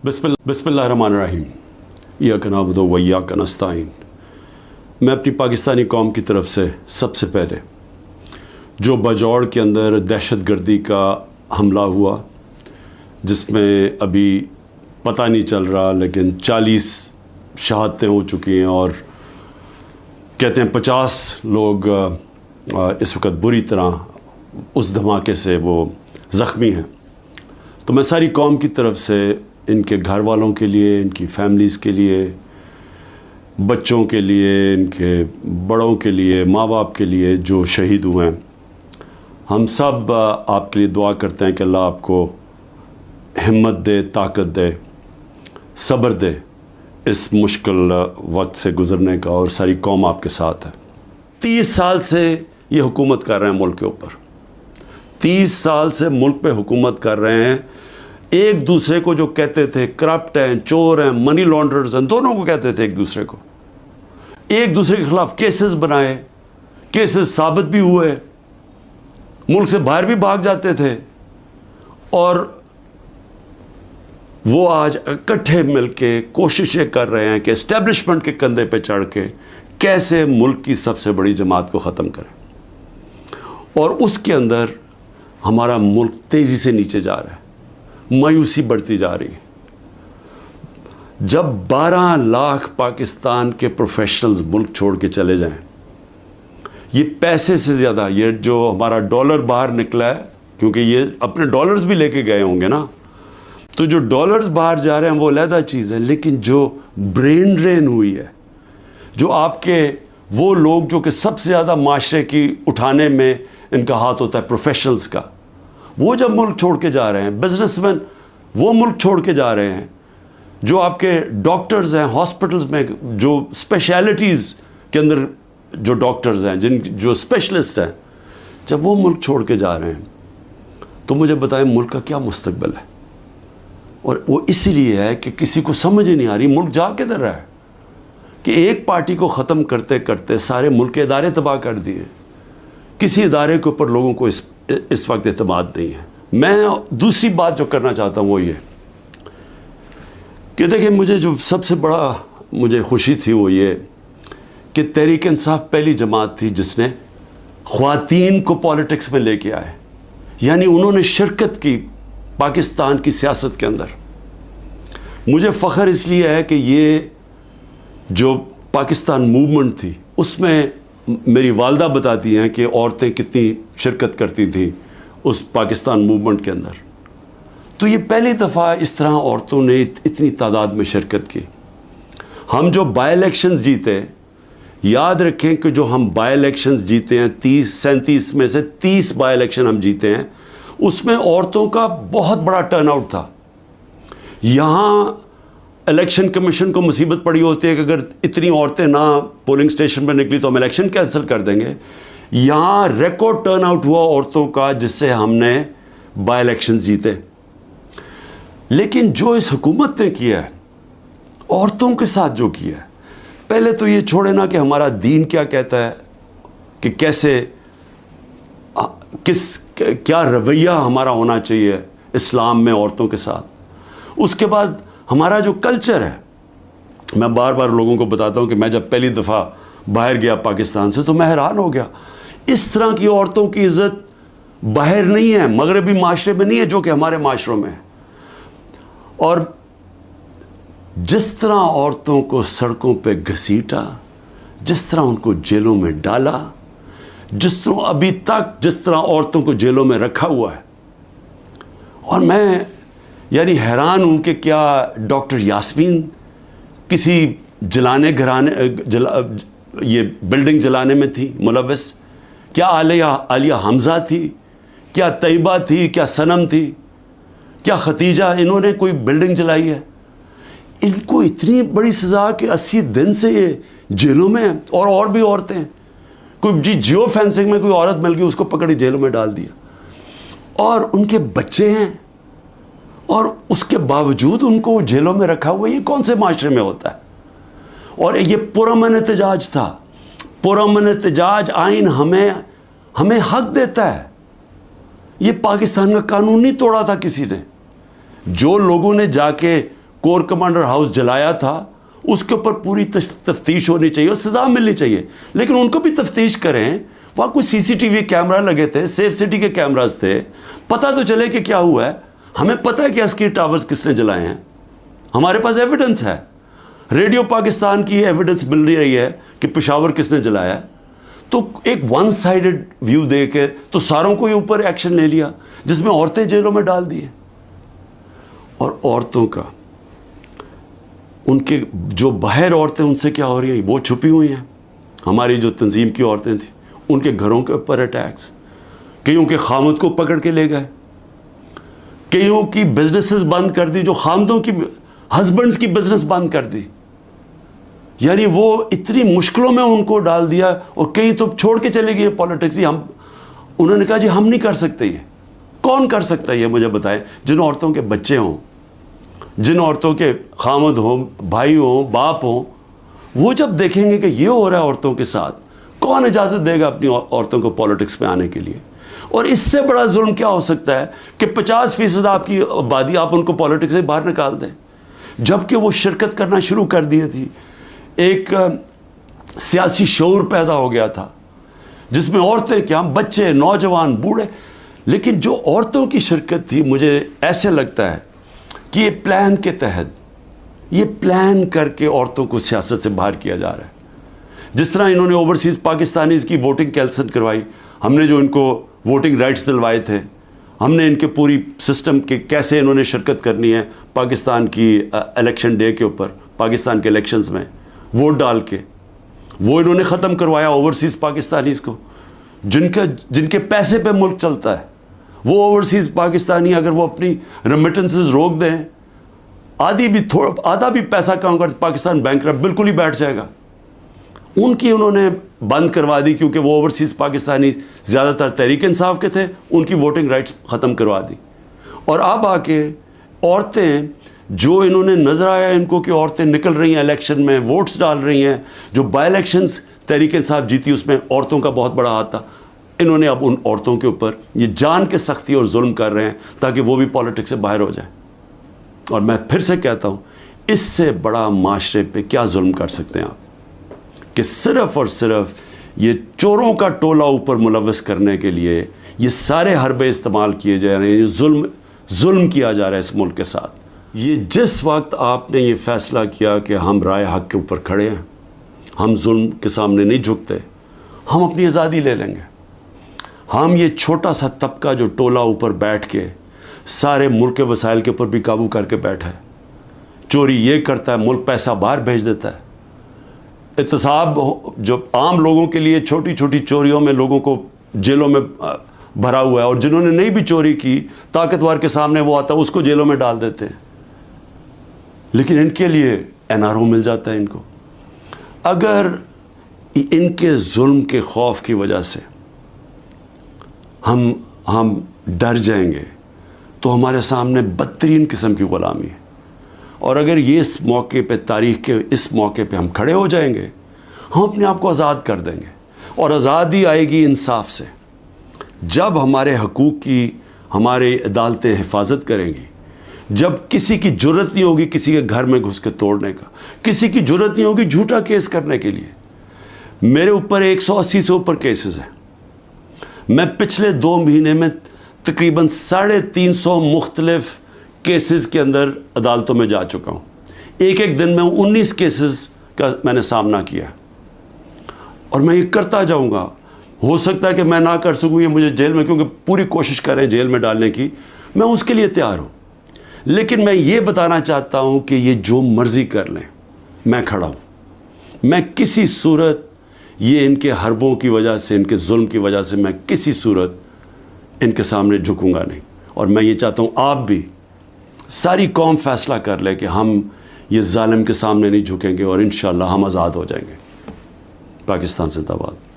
बिस्मिल्लाहिर्रहमानिर्रहीम। इय्याका नअबुदु व इय्याका नस्तईन। मैं अपनी पाकिस्तानी कौम की तरफ से सबसे पहले जो बजौड़ के अंदर दहशतगर्दी का हमला हुआ, जिसमें अभी पता नहीं चल रहा लेकिन 40 शहादतें हो चुकी हैं और कहते हैं 50 लोग इस वक्त बुरी तरह उस धमाके से वो ज़ख्मी हैं। तो मैं सारी कौम की तरफ से इनके घर वालों के लिए, इनकी फैमिलीज़ के लिए, बच्चों के लिए, इनके बड़ों के लिए, माँ बाप के लिए जो शहीद हुए हैं, हम सब आपके लिए दुआ करते हैं कि अल्लाह आपको हिम्मत दे, ताकत दे, सब्र दे इस मुश्किल वक्त से गुज़रने का, और सारी कौम आपके साथ है। 30 साल से ये हुकूमत कर रहे हैं मुल्क के ऊपर, 30 साल से मुल्क पे हुकूमत कर रहे हैं। एक दूसरे को जो कहते थे करप्ट हैं, चोर हैं, मनी लॉन्ड्रर्स हैं, दोनों को कहते थे एक दूसरे के खिलाफ केसेस बनाए, केसेस साबित भी हुए, मुल्क से बाहर भी भाग जाते थे, और वो आज इकट्ठे मिलके कोशिशें कर रहे हैं कि एस्टेब्लिशमेंट के कंधे पे चढ़ के कैसे मुल्क की सबसे बड़ी जमात को ख़त्म करें। और उसके अंदर हमारा मुल्क तेज़ी से नीचे जा रहा है, मायूसी बढ़ती जा रही है। जब 12 लाख पाकिस्तान के प्रोफेशनल्स मुल्क छोड़ के चले जाएं, ये पैसे से ज़्यादा, ये जो हमारा डॉलर बाहर निकला है, क्योंकि ये अपने डॉलर्स भी लेके गए होंगे ना, तो जो डॉलर्स बाहर जा रहे हैं वो अलग चीज़ है, लेकिन जो ब्रेन ड्रेन हुई है, जो आपके वो लोग जो कि सबसे ज़्यादा माशरे की उठाने में इनका हाथ होता है, प्रोफेशनल्स का, वो जब मुल्क छोड़ के जा रहे हैं, बिजनेसमैन वो मुल्क छोड़ के जा रहे हैं, जो आपके डॉक्टर्स हैं हॉस्पिटल्स में, जो स्पेशलिटीज़ के अंदर जो डॉक्टर्स हैं, जो स्पेशलिस्ट हैं, जब वो मुल्क छोड़ के जा रहे हैं, तो मुझे बताएं मुल्क का क्या मुस्तकबिल है। और वो इसीलिए है कि किसी को समझ ही नहीं आ रही मुल्क जा किधर रहा है, कि एक पार्टी को ख़त्म करते करते सारे मुल्क के इदारे तबाह कर दिए। किसी इदारे के ऊपर लोगों को इस वक्त एतमाद नहीं है। मैं दूसरी बात जो करना चाहता हूँ वो ये कि देखिए, मुझे जो सबसे बड़ा मुझे खुशी थी वो ये कि तहरीक इंसाफ पहली जमात थी जिसने ख़वातीन को पॉलिटिक्स में लेके आए, यानी उन्होंने शिरकत की पाकिस्तान की सियासत के अंदर। मुझे फ़ख्र इसलिए है कि ये जो पाकिस्तान मूवमेंट थी उसमें मेरी वालदा बताती हैं कि औरतें कितनी शिरकत करती थी उस पाकिस्तान मूवमेंट के अंदर। तो ये पहली दफ़ा इस तरह औरतों ने इतनी तादाद में शिरकत की। हम जो बाई इलेक्शंस जीते, याद रखें कि जो हम बाई इलेक्शंस जीते हैं, 37 में से 30 बाई इलेक्शन हम जीते हैं, उसमें औरतों का बहुत बड़ा टर्नआउट था। यहाँ इलेक्शन कमीशन को मुसीबत पड़ी होती है कि अगर इतनी औरतें ना पोलिंग स्टेशन पर निकली तो हम इलेक्शन कैंसिल कर देंगे। यहाँ रिकॉर्ड टर्नआउट हुआ औरतों का, जिससे हमने बाई इलेक्शन जीते। लेकिन जो इस हुकूमत ने किया है औरतों के साथ, जो किया है, पहले तो ये छोड़े ना कि हमारा दीन क्या कहता है कि कैसे क्या रवैया हमारा होना चाहिए इस्लाम में औरतों के साथ। उसके बाद हमारा जो कल्चर है, मैं बार बार लोगों को बताता हूँ कि मैं जब पहली दफ़ा बाहर गया पाकिस्तान से तो मैं हैरान हो गया, इस तरह की औरतों की इज़्ज़त बाहर नहीं है, मगरबी माशरे में नहीं है जो कि हमारे माशरों में है। और जिस तरह औरतों को सड़कों पे घसीटा, जिस तरह उनको जेलों में डाला, जिस तरह अभी तक जिस तरह औरतों को जेलों में रखा हुआ है, और मैं यानी हैरान हूँ कि क्या डॉक्टर यास्मीन किसी ये बिल्डिंग जलाने में थी मुलव्वस? क्या आलिया हमज़ा थी? क्या तैयबा थी? क्या सनम थी? क्या खतीजा? इन्होंने कोई बिल्डिंग जलाई है? इनको इतनी बड़ी सज़ा कि 80 दिन से ये जेलों में हैं। और भी औरतें हैं, कोई जियो फेंसिंग में कोई औरत मिल गई, उसको पकड़ी जेलों में डाल दिया, और उनके बच्चे हैं, और उसके बावजूद उनको जेलों में रखा हुआ। ये कौन से माशरे में होता है? और ये पुरअमन एहतजाज था। पुरअमन एहतजाज आइन हमें हक देता है। ये पाकिस्तान का कानून नहीं तोड़ा था किसी ने। जो लोगों ने जाके कोर कमांडर हाउस जलाया था उसके ऊपर पूरी तफ्तीश होनी चाहिए और सज़ा मिलनी चाहिए, लेकिन उनको भी तफ्तीश करें। वहाँ कोई CCTV कैमरा लगे थे, सेफ सिटी के कैमराज थे, पता तो चले कि क्या हुआ है। हमें पता है कि अस्की टावर्स किसने जलाए हैं, हमारे पास एविडेंस है। रेडियो पाकिस्तान की एविडेंस मिल रही है कि पेशावर किसने जलाया है। तो एक वन साइडेड व्यू दे के तो सारों को ही ऊपर एक्शन ले लिया, जिसमें औरतें जेलों में डाल दी। और औरतों का, उनके जो बाहर औरतें उनसे क्या हो रही हैं, वो छुपी हुई हैं। हमारी जो तंजीम की औरतें थी उनके घरों के ऊपर अटैक्स, कईयों के खामद को पकड़ के ले गए, कईयों की बिजनेसेस बंद कर दी, जो खामदों की हस्बैंड्स की बिजनेस बंद कर दी। यानी वो इतनी मुश्किलों में उनको डाल दिया। और कई तो छोड़ के चले गए पॉलिटिक्स ही। उन्होंने कहा जी हम नहीं कर सकते ये। कौन कर सकता है ये मुझे बताएं? जिन औरतों के बच्चे हों, जिन औरतों के खामद हों, भाई हों, बाप हों, वो जब देखेंगे कि ये हो रहा है औरतों के साथ, कौन इजाज़त देगा अपनी औरतों को पॉलिटिक्स में आने के लिए? और इससे बड़ा जुल्म क्या हो सकता है कि 50% आपकी आबादी आप उनको पॉलिटिक्स से बाहर निकाल दें, जबकि वो शिरकत करना शुरू कर दी थी। एक सियासी शऊर पैदा हो गया था जिसमें औरतें क्या, बच्चे, नौजवान, बूढ़े, लेकिन जो औरतों की शिरकत थी, मुझे ऐसे लगता है कि ये प्लान के तहत, ये प्लान करके औरतों को सियासत से बाहर किया जा रहा है। जिस तरह इन्होंने ओवरसीज़ पाकिस्तानीज़ की वोटिंग कैंसिल करवाई, हमने जो इनको वोटिंग राइट्स दिलवाए थे, हमने इनके पूरी सिस्टम के कैसे इन्होंने शिरकत करनी है पाकिस्तान की इलेक्शन डे के ऊपर, पाकिस्तान के इलेक्शंस में वोट डाल के, वो इन्होंने ख़त्म करवाया ओवरसीज़ पाकिस्तानीज़ को, जिनके पैसे पे मुल्क चलता है। वो ओवरसीज़ पाकिस्तानी अगर वो अपनी रेमिटेंसेस रोक दें, आधा भी पैसा कम कर, पाकिस्तान बैंकरप्ट बिल्कुल ही बैठ जाएगा। उनकी उन्होंने बंद करवा दी, क्योंकि वो ओवरसीज़ पाकिस्तानी ज़्यादातर तहरीक इंसाफ के थे, उनकी वोटिंग राइट्स ख़त्म करवा दी। और अब आके औरतें, जो इन्होंने नज़र आया इनको कि औरतें निकल रही हैं इलेक्शन में, वोट्स डाल रही हैं, जो बाई इलेक्शंस तहरीक इंसाफ जीती उसमें औरतों का बहुत बड़ा हाथ था, इन्होंने अब उन औरतों के ऊपर ये जान के सख्ती और जुल्म कर रहे हैं ताकि वो भी पॉलिटिक्स से बाहर हो जाए। और मैं फिर से कहता हूँ, इससे बड़ा माशरे पे क्या जुल्म कर सकते हैं आप, कि सिर्फ़ और सिर्फ ये चोरों का टोला ऊपर मुलव्वस करने के लिए ये सारे हरबे इस्तेमाल किए जा रहे हैं, ये जुल्म किया जा रहा है इस मुल्क के साथ। ये जिस वक्त आपने ये फ़ैसला किया कि हम राय हक़ के ऊपर खड़े हैं, हम जुल्म के सामने नहीं झुकते, हम अपनी आज़ादी ले लेंगे। हम ये छोटा सा तबका जो टोला ऊपर बैठ के सारे मुल्क के वसाइल के ऊपर भी काबू करके बैठा है, चोरी ये करता है, मुल्क पैसा बाहर भेज देता है, एहतसाब जो आम लोगों के लिए छोटी छोटी चोरियों में लोगों को जेलों में भरा हुआ है, और जिन्होंने नहीं भी चोरी की, ताकतवर के सामने वो आता है उसको जेलों में डाल देते हैं। लेकिन इनके लिए NRO मिल जाता है इनको। अगर इनके जुल्म के खौफ की वजह से हम डर जाएंगे तो हमारे सामने बदतरीन किस्म की ग़ुलामी है। और अगर ये इस मौके पे, तारीख़ के इस मौके पे हम खड़े हो जाएंगे, हम अपने आप को आज़ाद कर देंगे। और आज़ादी आएगी इंसाफ से, जब हमारे हकूक़ की हमारे अदालतें हिफाजत करेंगी, जब किसी की जुर्रत नहीं होगी किसी के घर में घुस के तोड़ने का, किसी की जुर्रत नहीं होगी झूठा केस करने के लिए। मेरे ऊपर 180 से ऊपर केसेस हैं। मैं पिछले 2 महीने में तकरीबन 350 मुख्तलिफ केसेस के अंदर अदालतों में जा चुका हूँ। एक दिन में 19 केसेस का मैंने सामना किया, और मैं ये करता जाऊँगा। हो सकता है कि मैं ना कर सकूँ, ये मुझे जेल में, क्योंकि पूरी कोशिश करें जेल में डालने की, मैं उसके लिए तैयार हूँ। लेकिन मैं ये बताना चाहता हूँ कि ये जो मर्ज़ी कर लें, मैं खड़ा हूँ। मैं किसी सूरत ये इनके हरबों की वजह से, इनके जुल्म की वजह से मैं किसी सूरत इनके सामने झुकूंगा नहीं। और मैं ये चाहता हूँ आप भी, सारी कौम फ़ैसला कर ले कि हम ये जालिम के सामने नहीं झुकेंगे, और इंशाअल्लाह हम आज़ाद हो जाएंगे। पाकिस्तान जिंदाबाद।